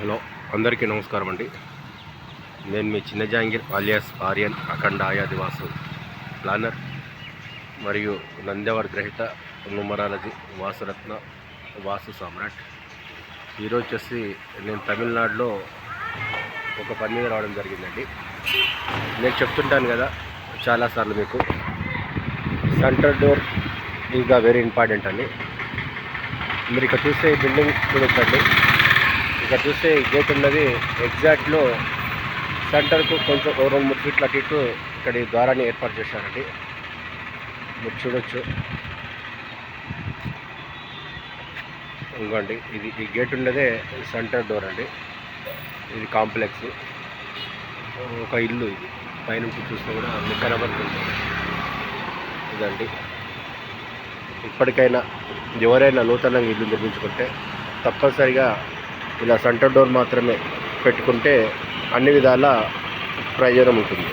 Hello, అందరికీ నమస్కారం అండి. నేను మీ చిన్న జాంగీర్ ఆలియాస్ ఆర్యన్ అఖండ ఆయాదివాసు ప్లానర్ మరియు నంద్యావర్ గ్రహీత, న్యూమరాలజీ, వాసురత్న, వాసు సామ్రాట్. ఈరోజు వచ్చేసి నేను తమిళనాడులో ఒక పని మీద రావడం జరిగిందండి. నేను చెప్తుంటాను కదా చాలాసార్లు మీకు, centre door is the very important అని. మీరు ఇక్కడ చూస్తే బిల్డింగ్ చూడొచ్చండి. ఇక్కడ చూస్తే గేట్ ఉన్నది ఎగ్జాక్ట్లో సెంటర్కు కొంచెం 2-3 ఫీట్ల అటు ఇటు ఇక్కడ ఈ ద్వారాన్ని ఏర్పాటు చేశారండి. మీరు చూడొచ్చు. ఇంకోండి, ఇది ఈ గేట్ ఉన్నదే సెంటర్ డోర్ అండి. ఇది కాంప్లెక్స్, ఒక ఇల్లు. ఇది పైనుంచి చూస్తే కూడా అన్ని కనబడుతుంది. ఇదండి. ఇప్పటికైనా ఎవరైనా నూతనంగా ఇల్లు నిర్మించుకుంటే తప్పనిసరిగా ఇలా సెంటర్ డోర్ మాత్రమే పెట్టుకుంటే అన్ని విధాల ప్రయోజనం ఉంటుంది.